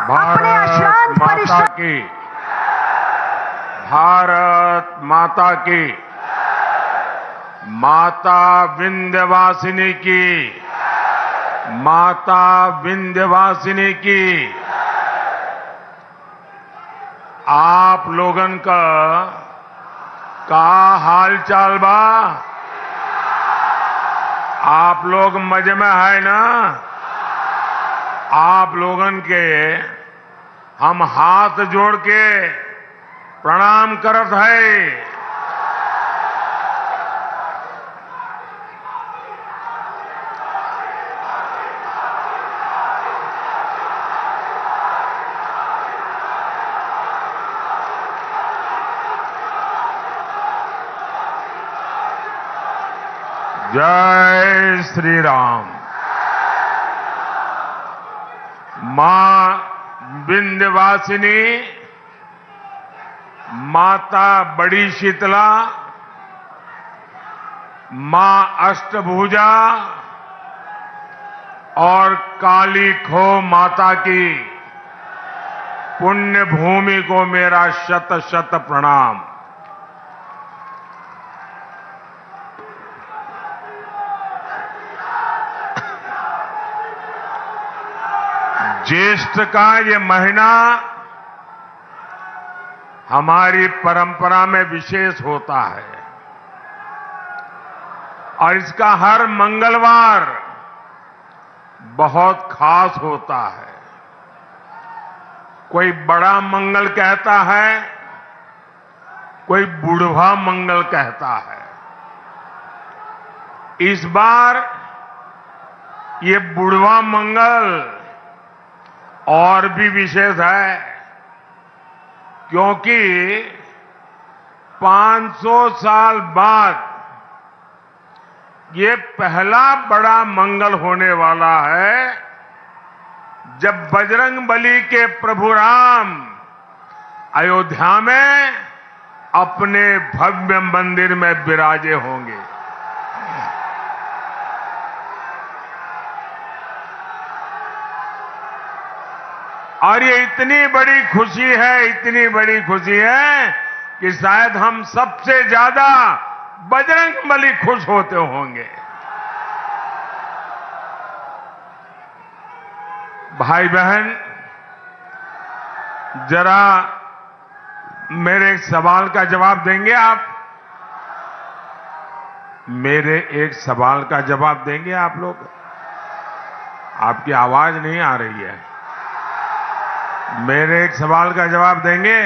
भारत माता की, भारत माता की, माता विंध्यवासिनी की, माता विंध्यवासिनी की। आप लोगन का हाल चाल बा? आप लोग मजे में है ना? आप लोगन के हम हाथ जोड़ के प्रणाम करत है। जय श्री राम। मां विंध्यवासिनी, माता बड़ी शीतला, मां अष्टभुजा और काली खो माता की पुण्य भूमि को मेरा शत शत प्रणाम। ज्येष्ठ का ये महीना हमारी परंपरा में विशेष होता है और इसका हर मंगलवार बहुत खास होता है। कोई बड़ा मंगल कहता है, कोई बुढ़वा मंगल कहता है। इस बार ये बुढ़वा मंगल और भी विशेष है, क्योंकि 500 साल बाद ये पहला बड़ा मंगल होने वाला है जब बजरंगबली के प्रभु राम अयोध्या में अपने भव्य मंदिर में विराजे होंगे। और ये इतनी बड़ी खुशी है, इतनी बड़ी खुशी है कि शायद हम सबसे ज्यादा बजरंगबली खुश होते होंगे। भाई बहन, जरा मेरे एक सवाल का जवाब देंगे आप? मेरे एक सवाल का जवाब देंगे आप लोग? आपकी आवाज नहीं आ रही है। मेरे एक सवाल का जवाब देंगे?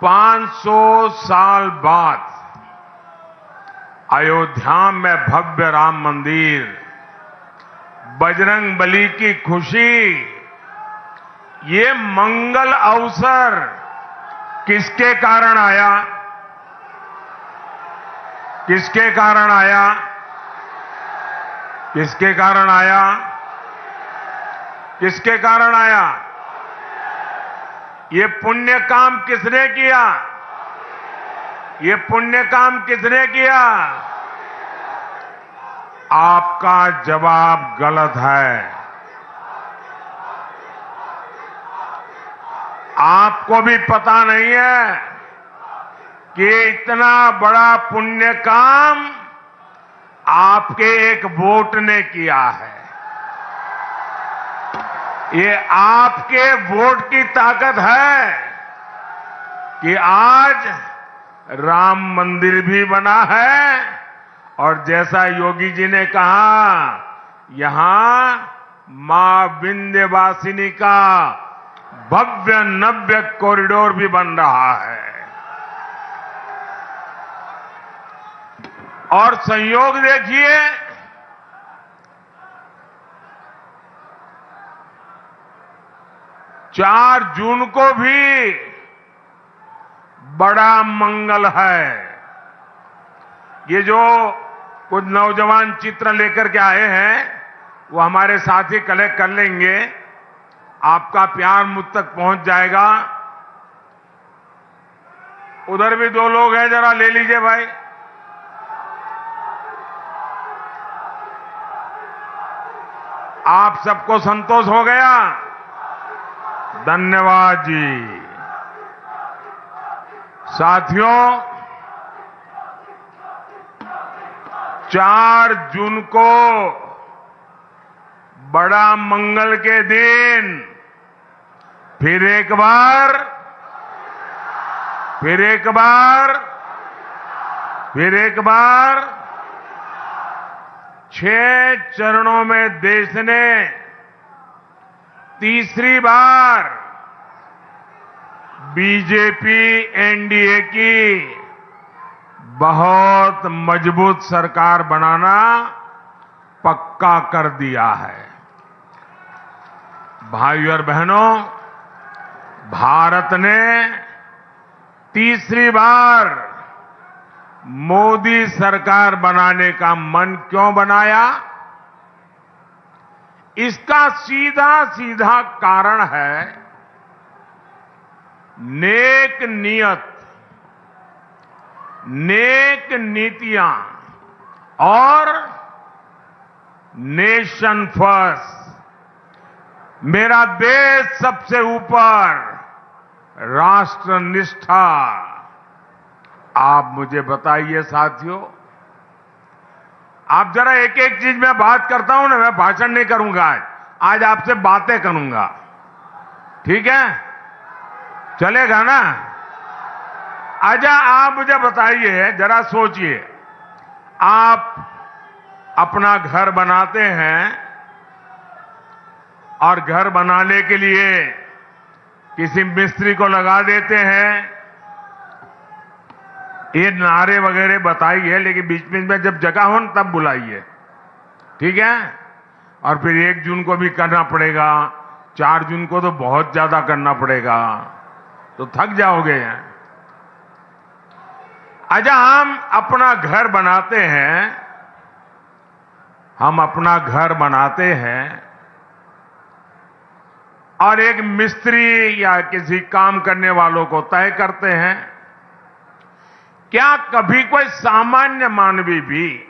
500 साल बाद अयोध्या में भव्य राम मंदिर, बजरंगबली की खुशी, ये मंगल अवसर किसके कारण आया? किसके कारण आया? किसके कारण आया? किसके कारण आया? ये पुण्य काम किसने किया? ये पुण्य काम किसने किया? आपका जवाब गलत है। आपको भी पता नहीं है कि इतना बड़ा पुण्य काम आपके एक वोट ने किया है। ये आपके वोट की ताकत है कि आज राम मंदिर भी बना है और जैसा योगी जी ने कहा, यहां मां विंध्यवासिनी का भव्य नव्य कॉरिडोर भी बन रहा है। और संयोग देखिए, 4 जून को भी बड़ा मंगल है। ये जो कुछ नौजवान चित्र लेकर के आए हैं, वो हमारे साथी कलेक्ट कर लेंगे। आपका प्यार मुझ तक पहुंच जाएगा। उधर भी 2 लोग हैं, जरा ले लीजिए भाई। आप सबको संतोष हो गया? धन्यवाद जी। साथियों, 4 जून को बड़ा मंगल के दिन फिर एक बार 6 चरणों में देश ने तीसरी बार बीजेपी एनडीए की बहुत मजबूत सरकार बनाना पक्का कर दिया है। भाइयों और बहनों, भारत ने तीसरी बार मोदी सरकार बनाने का मन क्यों बनाया? इसका सीधा सीधा कारण है नेक नियत, नेक नीतियां और नेशन फर्स्ट, मेरा देश सबसे ऊपर, राष्ट्र निष्ठा। आप मुझे बताइए साथियों, आप जरा एक एक चीज में बात करता हूं ना, मैं भाषण नहीं करूंगा आज आपसे बातें करूंगा, ठीक है? चलेगा ना? आजा, आप मुझे बताइए, जरा सोचिए, आप अपना घर बनाते हैं और घर बनाने के लिए किसी मिस्त्री को लगा देते हैं। ये नारे वगैरह बताइए, लेकिन बीच बीच में जब जगह हो तब बुलाइए, ठीक है? और फिर 1 जून को भी करना पड़ेगा, 4 जून को तो बहुत ज्यादा करना पड़ेगा, तो थक जाओगे। अच्छा, हम अपना घर बनाते हैं, और एक मिस्त्री या किसी काम करने वालों को तय करते हैं। क्या कभी कोई सामान्य मानवी भी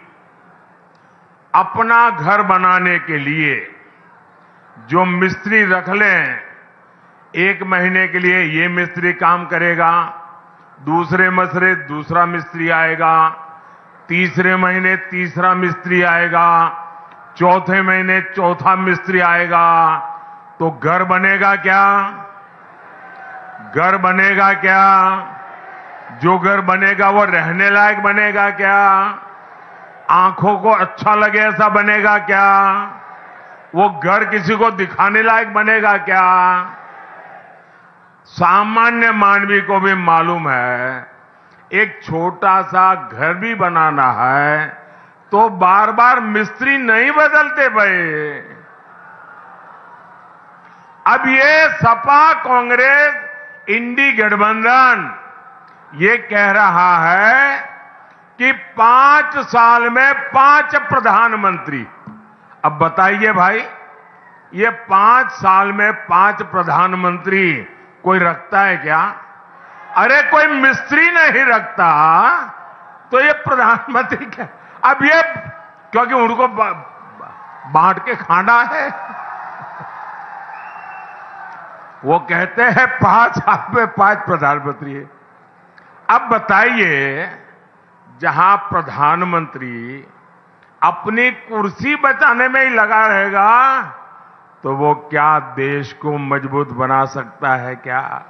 अपना घर बनाने के लिए जो मिस्त्री रख लें, 1 महीने के लिए ये मिस्त्री काम करेगा, दूसरे महीने दूसरा मिस्त्री आएगा, तीसरे महीने तीसरा मिस्त्री आएगा, चौथे महीने चौथा मिस्त्री आएगा, तो घर बनेगा क्या? घर बनेगा क्या? जो घर बनेगा वो रहने लायक बनेगा क्या? आंखों को अच्छा लगे ऐसा बनेगा क्या? वो घर किसी को दिखाने लायक बनेगा क्या? सामान्य मानवी को भी मालूम है, एक छोटा सा घर भी बनाना है तो बार बार मिस्त्री नहीं बदलते भाई। अब ये सपा कांग्रेस इंडी गठबंधन ये कह रहा है कि 5 साल में 5 प्रधानमंत्री। अब बताइए भाई, ये 5 साल में 5 प्रधानमंत्री कोई रखता है क्या? अरे कोई मिस्त्री नहीं रखता तो ये प्रधानमंत्री क्या? अब ये क्योंकि उनको बांट के खाना है, वो कहते हैं 5 साल में 5 प्रधानमंत्री है। अब बताइए, जहां प्रधानमंत्री अपनी कुर्सी बचाने में ही लगा रहेगा तो वो क्या देश को मजबूत बना सकता है क्या?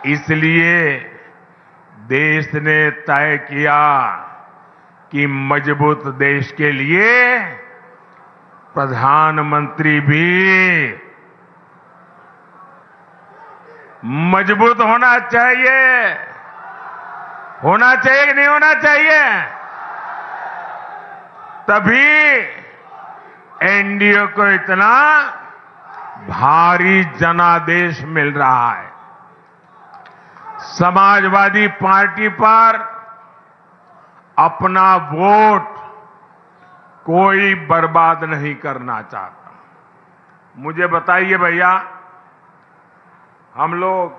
इसलिए देश ने तय किया कि मजबूत देश के लिए प्रधानमंत्री भी मजबूत होना चाहिए। होना चाहिए कि नहीं होना चाहिए? तभी एनडीए को इतना भारी जनादेश मिल रहा है। समाजवादी पार्टी पर अपना वोट कोई बर्बाद नहीं करना चाहता। मुझे बताइए भैया, हम लोग,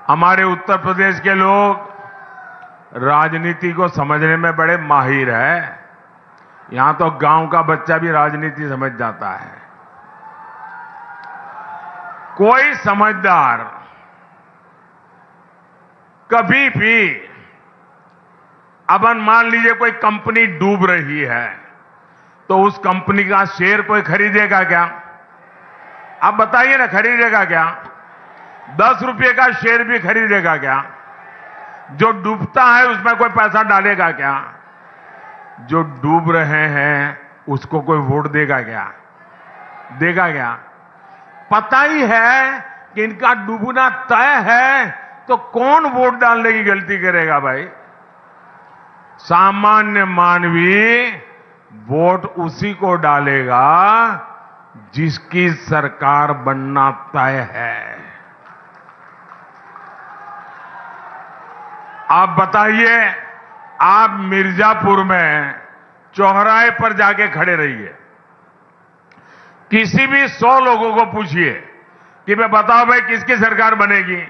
हमारे उत्तर प्रदेश के लोग राजनीति को समझने में बड़े माहिर है। यहां तो गांव का बच्चा भी राजनीति समझ जाता है। कोई समझदार कभी भी, अब मान लीजिए कोई कंपनी डूब रही है तो उस कंपनी का शेयर कोई खरीदेगा क्या? आप बताइए ना, खरीदेगा क्या? 10 रुपए का शेयर भी खरीदेगा क्या? जो डूबता है उसमें कोई पैसा डालेगा क्या? जो डूब रहे हैं उसको कोई वोट देगा क्या? देगा क्या? पता ही है कि इनका डूबना तय है, तो कौन वोट डालने की गलती करेगा भाई? सामान्य मानवी वोट उसी को डालेगा जिसकी सरकार बनना तय है। आप बताइए, आप मिर्जापुर में चौराहे पर जाके खड़े रहिए, किसी भी 100 लोगों को पूछिए कि मैं बताओ भाई किसकी सरकार बनेगी,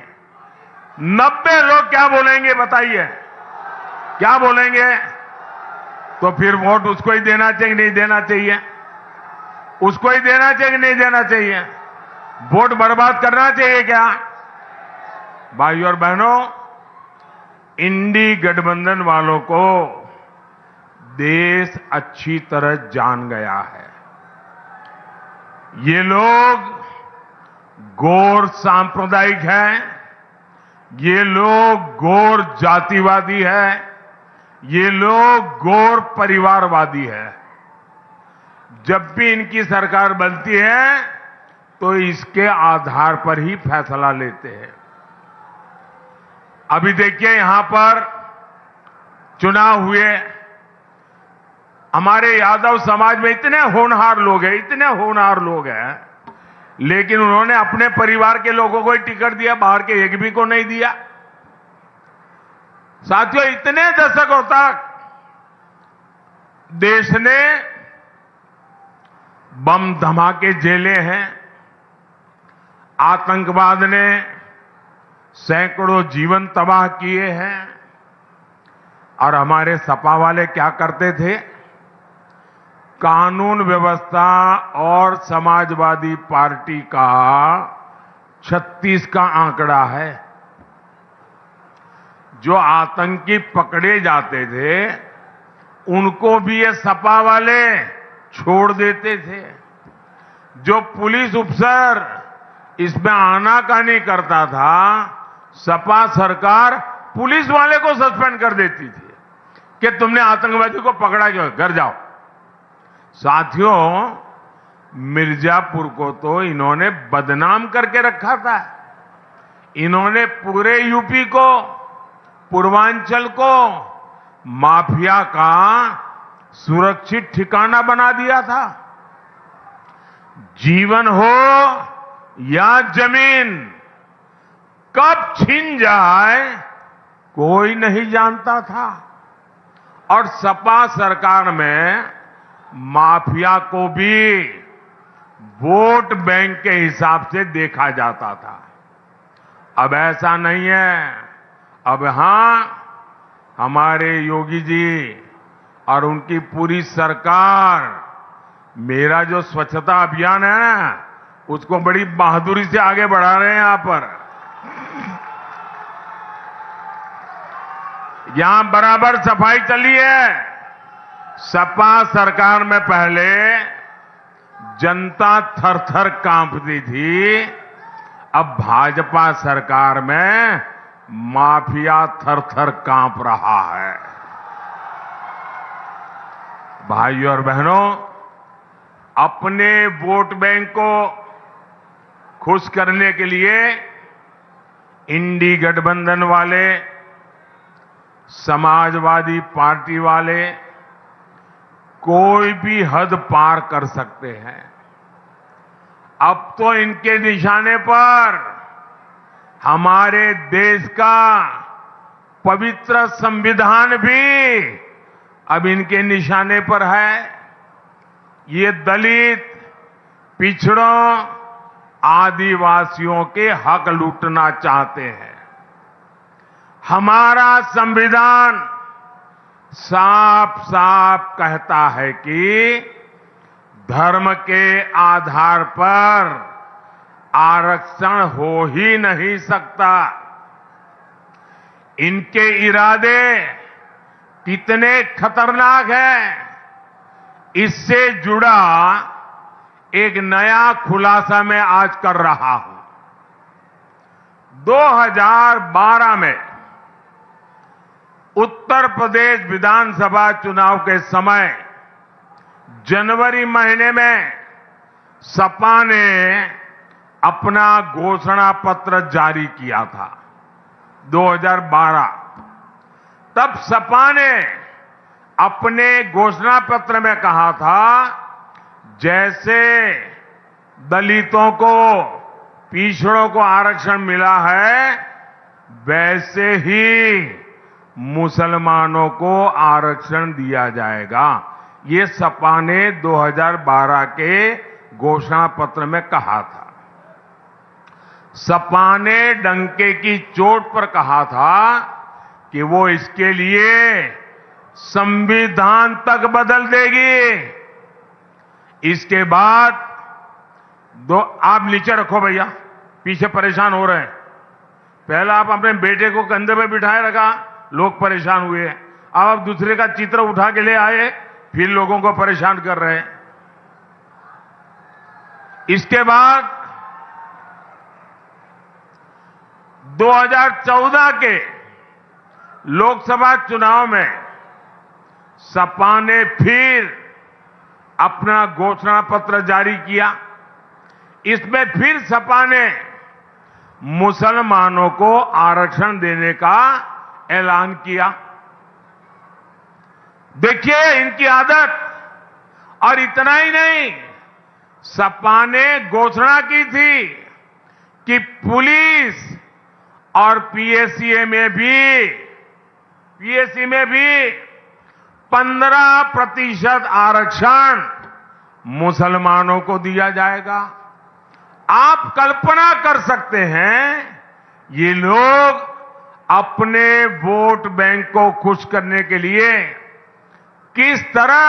90 लोग क्या बोलेंगे? बताइए क्या बोलेंगे? तो फिर वोट उसको ही देना चाहिए, नहीं देना चाहिए? उसको ही देना चाहिए, नहीं देना चाहिए? वोट बर्बाद करना चाहिए क्या? भाइयों और बहनों, इंडी गठबंधन वालों को देश अच्छी तरह जान गया है। ये लोग गौर सांप्रदायिक हैं, ये लोग गौर जातिवादी हैं, ये लोग गौर परिवारवादी है। जब भी इनकी सरकार बनती है तो इसके आधार पर ही फैसला लेते हैं। अभी देखिए, यहां पर चुनाव हुए, हमारे यादव समाज में इतने होनहार लोग हैं, इतने होनहार लोग हैं, लेकिन उन्होंने अपने परिवार के लोगों को ही टिकट दिया, बाहर के एक भी को नहीं दिया। साथियों, इतने दशकों तक देश ने बम धमाके झेले हैं, आतंकवाद ने सैकड़ों जीवन तबाह किए हैं, और हमारे सपा वाले क्या करते थे? कानून व्यवस्था और समाजवादी पार्टी का 36 का आंकड़ा है। जो आतंकी पकड़े जाते थे उनको भी ये सपा वाले छोड़ देते थे। जो पुलिस अफसर इसमें आनाकानी करता था, सपा सरकार पुलिस वाले को सस्पेंड कर देती थी कि तुमने आतंकवादी को पकड़ा, क्यों, घर जाओ। साथियों, मिर्जापुर को तो इन्होंने बदनाम करके रखा था। इन्होंने पूरे यूपी को, पूर्वांचल को माफिया का सुरक्षित ठिकाना बना दिया था। जीवन हो या जमीन, कब छीन जाए कोई नहीं जानता था। और सपा सरकार में माफिया को भी वोट बैंक के हिसाब से देखा जाता था। अब ऐसा नहीं है। अब हमारे योगी जी और उनकी पूरी सरकार मेरा जो स्वच्छता अभियान है ना, उसको बड़ी बहादुरी से आगे बढ़ा रहे हैं। यहां पर यहां बराबर सफाई चली है। सपा सरकार में पहले जनता थर-थर कांपती थी, अब भाजपा सरकार में माफिया थर-थर कांप रहा है। भाइयों और बहनों, अपने वोट बैंक को खुश करने के लिए इंडी गठबंधन वाले, समाजवादी पार्टी वाले कोई भी हद पार कर सकते हैं। अब तो इनके निशाने पर हमारे देश का पवित्र संविधान भी अब इनके निशाने पर है। ये दलित, पिछड़ों, आदिवासियों के हक लूटना चाहते हैं। हमारा संविधान साफ साफ कहता है कि धर्म के आधार पर आरक्षण हो ही नहीं सकता। इनके इरादे कितने खतरनाक हैं, इससे जुड़ा एक नया खुलासा मैं आज कर रहा हूं। 2012 में उत्तर प्रदेश विधानसभा चुनाव के समय जनवरी महीने में सपा ने अपना घोषणा पत्र जारी किया था। 2012 तब सपा ने अपने घोषणा पत्र में कहा था, जैसे दलितों को, पिछड़ों को आरक्षण मिला है, वैसे ही मुसलमानों को आरक्षण दिया जाएगा। ये सपा ने 2012 के घोषणा पत्र में कहा था। सपा ने डंके की चोट पर कहा था कि वो इसके लिए संविधान तक बदल देगी। इसके बाद आप नीचे रखो भैया, पीछे परेशान हो रहे हैं। पहले आप अपने बेटे को कंधे पे बिठाए रखा, लोग परेशान हुए। अब आप दूसरे का चित्र उठा के ले आए, फिर लोगों को परेशान कर रहे हैं। इसके बाद 2014 के लोकसभा चुनाव में सपा ने फिर अपना घोषणा पत्र जारी किया। इसमें फिर सपा ने मुसलमानों को आरक्षण देने का ऐलान किया। देखिए इनकी आदत। और इतना ही नहीं, सपा ने घोषणा की थी कि पुलिस और पीएससी में भी 15% आरक्षण मुसलमानों को दिया जाएगा। आप कल्पना कर सकते हैं, ये लोग अपने वोट बैंक को खुश करने के लिए किस तरह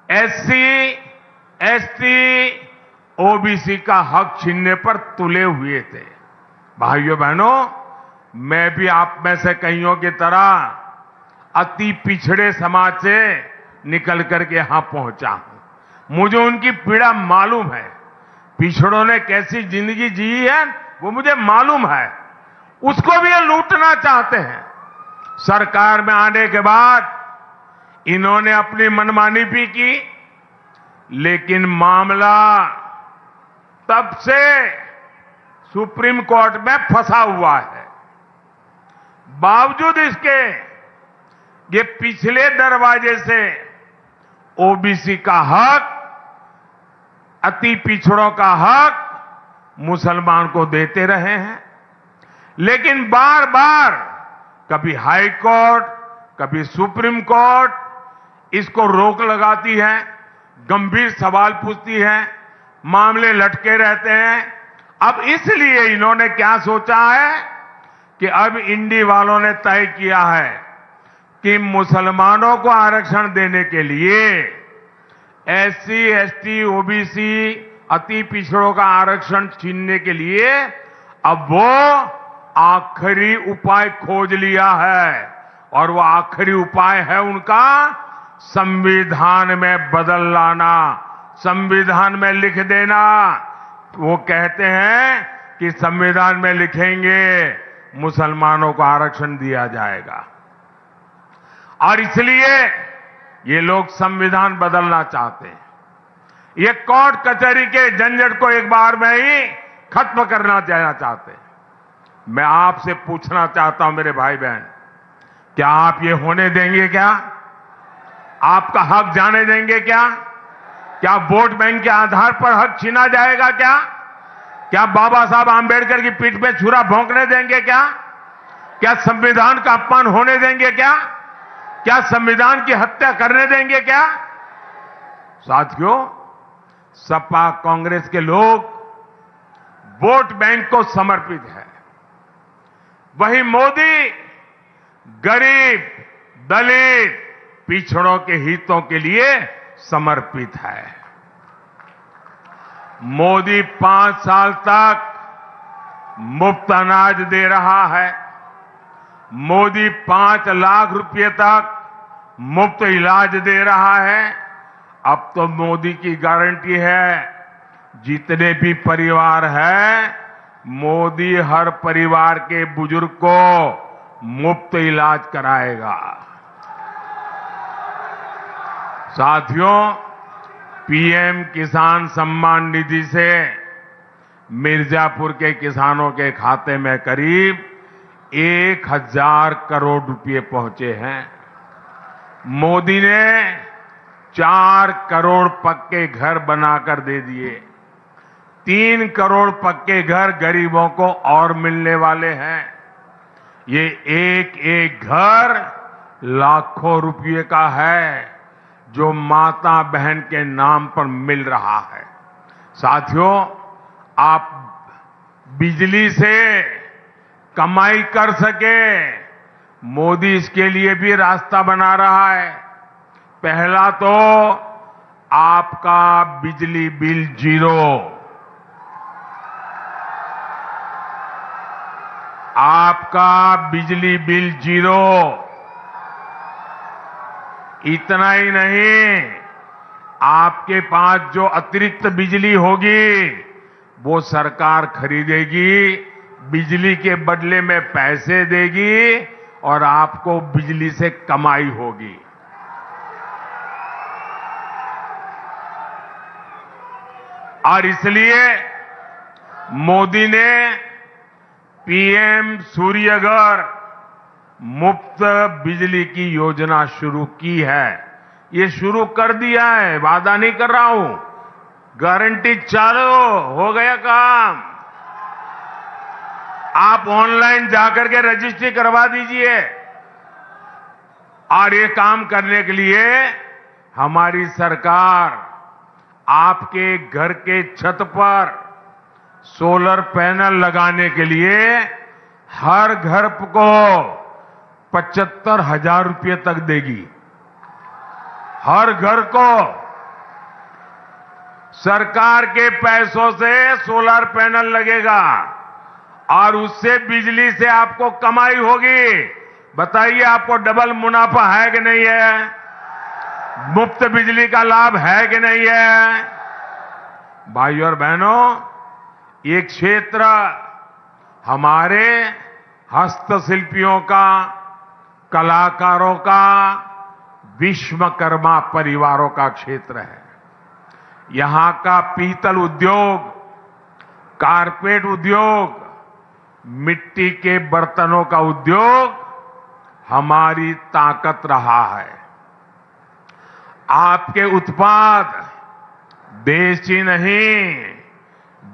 एससी, एसटी, ओबीसी का हक छीनने पर तुले हुए थे। भाइयों बहनों, मैं भी आप में से कईयों की तरह अति पिछड़े समाज से निकल करके यहां पहुंचा हूं। मुझे उनकी पीड़ा मालूम है। पिछड़ों ने कैसी जिंदगी जी है वो मुझे मालूम है। उसको भी ये लूटना चाहते हैं। सरकार में आने के बाद इन्होंने अपनी मनमानी भी की, लेकिन मामला तब से सुप्रीम कोर्ट में फंसा हुआ है। बावजूद इसके ये पिछले दरवाजे से ओबीसी का हक, अति पिछड़ों का हक मुसलमान को देते रहे हैं। लेकिन बार बार कभी हाई कोर्ट, कभी सुप्रीम कोर्ट इसको रोक लगाती है, गंभीर सवाल पूछती है, मामले लटके रहते हैं। अब इसलिए इन्होंने क्या सोचा है कि अब इंडी वालों ने तय किया है कि मुसलमानों को आरक्षण देने के लिए एससी, एसटी, ओबीसी, अति पिछड़ों का आरक्षण छीनने के लिए अब वो आखिरी उपाय खोज लिया है। और वो आखिरी उपाय है उनका संविधान में बदल लाना, संविधान में लिख देना। वो कहते हैं कि संविधान में लिखेंगे मुसलमानों को आरक्षण दिया जाएगा। और इसलिए ये लोग संविधान बदलना चाहते हैं। ये कोर्ट कचहरी के झंझट को एक बार में ही खत्म करना चाहते हैं। मैं आपसे पूछना चाहता हूं मेरे भाई बहन, क्या आप ये होने देंगे? क्या आपका हक जाने देंगे? क्या वोट बैंक के आधार पर हक छीना जाएगा? क्या बाबा साहब आंबेडकर की पीठ पे छुरा भोंकने देंगे? क्या संविधान का अपमान होने देंगे? क्या संविधान की हत्या करने देंगे? साथियों, सपा कांग्रेस के लोग वोट बैंक को समर्पित है। वहीं मोदी गरीब, दलित, पिछड़ों के हितों के लिए समर्पित है। मोदी 5 साल तक मुफ्त अनाज दे रहा है। मोदी 5 लाख रुपए तक मुफ्त इलाज दे रहा है। अब तो मोदी की गारंटी है, जितने भी परिवार हैं, मोदी हर परिवार के बुजुर्ग को मुफ्त इलाज कराएगा। साथियों, पीएम किसान सम्मान निधि से मिर्जापुर के किसानों के खाते में करीब 1000 करोड़ रुपए पहुंचे हैं। मोदी ने 4 करोड़ पक्के घर बनाकर दे दिए। 3 करोड़ पक्के घर गरीबों को और मिलने वाले हैं। ये एक एक घर लाखों रुपए का है, जो माता बहन के नाम पर मिल रहा है। साथियों, आप बिजली से कमाई कर सके, मोदी इसके लिए भी रास्ता बना रहा है। पहला तो आपका बिजली बिल जीरो। आपका बिजली बिल जीरो। इतना ही नहीं, आपके पास जो अतिरिक्त बिजली होगी वो सरकार खरीदेगी, बिजली के बदले में पैसे देगी और आपको बिजली से कमाई होगी। और इसलिए मोदी ने पीएम सूर्यघर मुफ्त बिजली की योजना शुरू की है। ये शुरू कर दिया है, वादा नहीं कर रहा हूं, गारंटी चालू हो गया काम। आप ऑनलाइन जाकर के रजिस्ट्री करवा दीजिए। और ये काम करने के लिए हमारी सरकार आपके घर के छत पर सोलर पैनल लगाने के लिए हर घर को 75,000 रुपये तक देगी। हर घर को सरकार के पैसों से सोलर पैनल लगेगा और उससे बिजली से आपको कमाई होगी। बताइए, आपको डबल मुनाफा है कि नहीं है? मुफ्त बिजली का लाभ है कि नहीं है? भाइयों और बहनों, ये क्षेत्र हमारे हस्तशिल्पियों का, कलाकारों का, विश्वकर्मा परिवारों का क्षेत्र है। यहां का पीतल उद्योग, कारपेट उद्योग, मिट्टी के बर्तनों का उद्योग हमारी ताकत रहा है। आपके उत्पाद देश ही नहीं,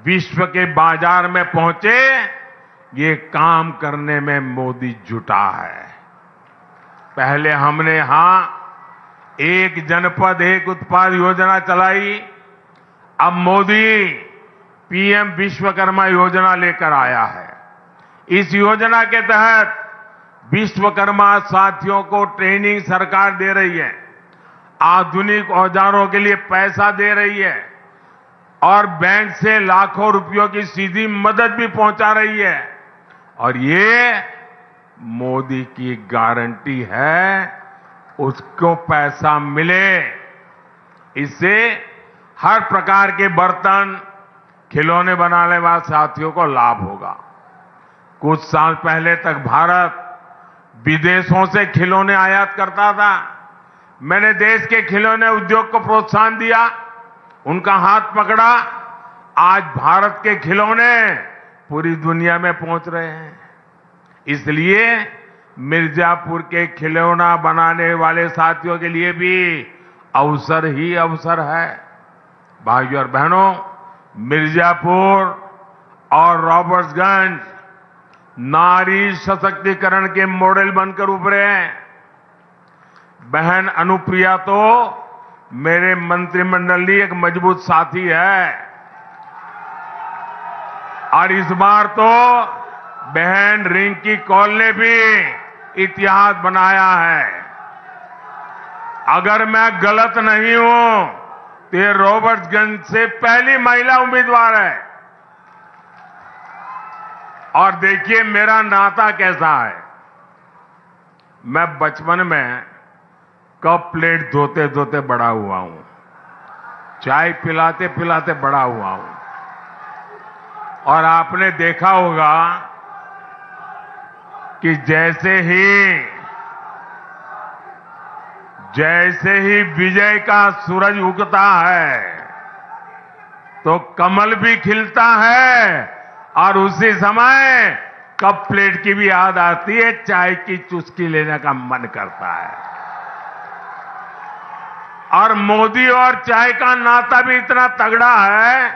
विश्व के बाजार में पहुंचे, ये काम करने में मोदी जुटा है। पहले हमने यहां एक जनपद एक उत्पाद योजना चलाई। अब मोदी पीएम विश्वकर्मा योजना लेकर आया है। इस योजना के तहत विश्वकर्मा साथियों को ट्रेनिंग सरकार दे रही है, आधुनिक औजारों के लिए पैसा दे रही है और बैंक से लाखों रुपयों की सीधी मदद भी पहुंचा रही है। और ये मोदी की गारंटी है, उसको पैसा मिले। इससे हर प्रकार के बर्तन, खिलौने बनाने वाले साथियों को लाभ होगा। कुछ साल पहले तक भारत विदेशों से खिलौने आयात करता था। मैंने देश के खिलौने उद्योग को प्रोत्साहन दिया, उनका हाथ पकड़ा। आज भारत के खिलौने पूरी दुनिया में पहुंच रहे हैं। इसलिए मिर्जापुर के खिलौना बनाने वाले साथियों के लिए भी अवसर ही अवसर है। भाइयों और बहनों, मिर्जापुर और रॉबर्ट्सगंज नारी सशक्तिकरण के मॉडल बनकर उभरे हैं। बहन अनुप्रिया तो मेरे मंत्रिमंडल की एक मजबूत साथी है और इस बार तो बहन रिंकी कौल ने भी इतिहास बनाया है। अगर मैं गलत नहीं हूं तो ये रॉबर्ट्सगंज से पहली महिला उम्मीदवार है। और देखिए मेरा नाता कैसा है। मैं बचपन में कप प्लेट धोते धोते बड़ा हुआ हूं, चाय पिलाते पिलाते बड़ा हुआ हूं। और आपने देखा होगा कि जैसे ही विजय का सूरज उगता है तो कमल भी खिलता है और उसी समय कप प्लेट की भी याद आती है, चाय की चुस्की लेने का मन करता है। और मोदी और चाय का नाता भी इतना तगड़ा है,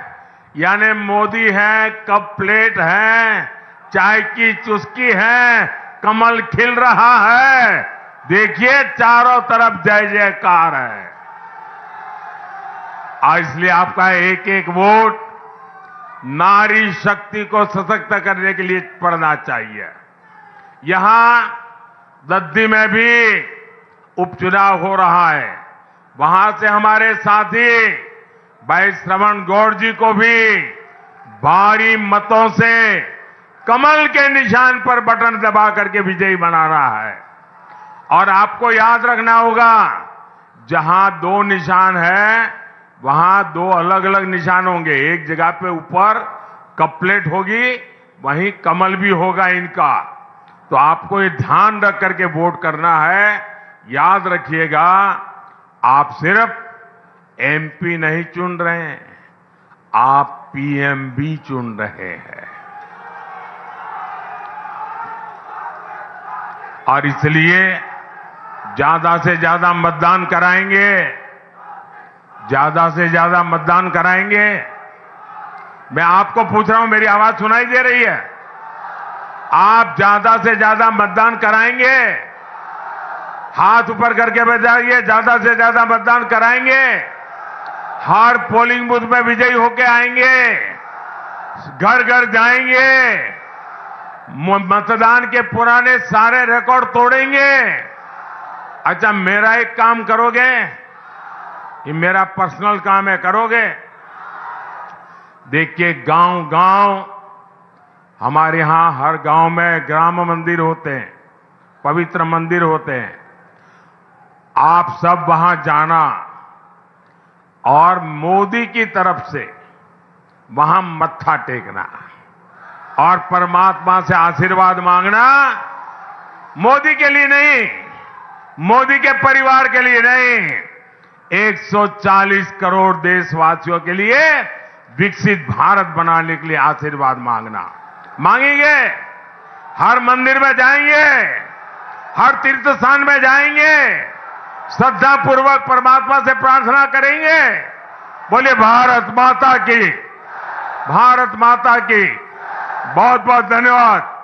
यानी मोदी है, कप प्लेट है, चाय की चुस्की है, कमल खिल रहा है। देखिए चारों तरफ जय जयकार है। और इसलिए आपका एक एक वोट नारी शक्ति को सशक्त करने के लिए पड़ना चाहिए। यहां दद्दी में भी उपचुनाव हो रहा है। वहां से हमारे साथी भाई श्रवण गौड़ जी को भी भारी मतों से कमल के निशान पर बटन दबा करके विजयी बनाना है। और आपको याद रखना होगा, जहां दो निशान है वहां दो अलग अलग निशान होंगे। एक जगह पे ऊपर कप प्लेट होगी, वहीं कमल भी होगा इनका। तो आपको ये ध्यान रख करके वोट करना है। याद रखिएगा, आप सिर्फ एमपी नहीं चुन रहे हैं, आप पीएम भी चुन रहे हैं। और इसलिए ज्यादा से ज्यादा मतदान कराएंगे, ज्यादा से ज्यादा मतदान कराएंगे। मैं आपको पूछ रहा हूं, मेरी आवाज सुनाई दे रही है? आप ज्यादा से ज्यादा मतदान कराएंगे? हाथ ऊपर करके बताइए, ज्यादा से ज्यादा मतदान कराएंगे? हर पोलिंग बूथ में विजयी होके आएंगे, घर घर जाएंगे, मतदान के पुराने सारे रिकॉर्ड तोड़ेंगे। अच्छा, मेरा एक काम करोगे? ये मेरा पर्सनल काम है, करोगे? देखिए गांव गांव, हमारे यहां हर गांव में ग्राम मंदिर होते हैं, पवित्र मंदिर होते हैं। आप सब वहां जाना और मोदी की तरफ से वहां मत्था टेकना और परमात्मा से आशीर्वाद मांगना। मोदी के लिए नहीं, मोदी के परिवार के लिए नहीं, 140 करोड़ देशवासियों के लिए विकसित भारत बनाने के लिए आशीर्वाद मांगना। मांगेंगे, हर मंदिर में जाएंगे, हर तीर्थ स्थान में जाएंगे, श्रद्धा पूर्वक परमात्मा से प्रार्थना करेंगे। बोलिए भारत माता की, भारत माता की। बहुत बहुत धन्यवाद।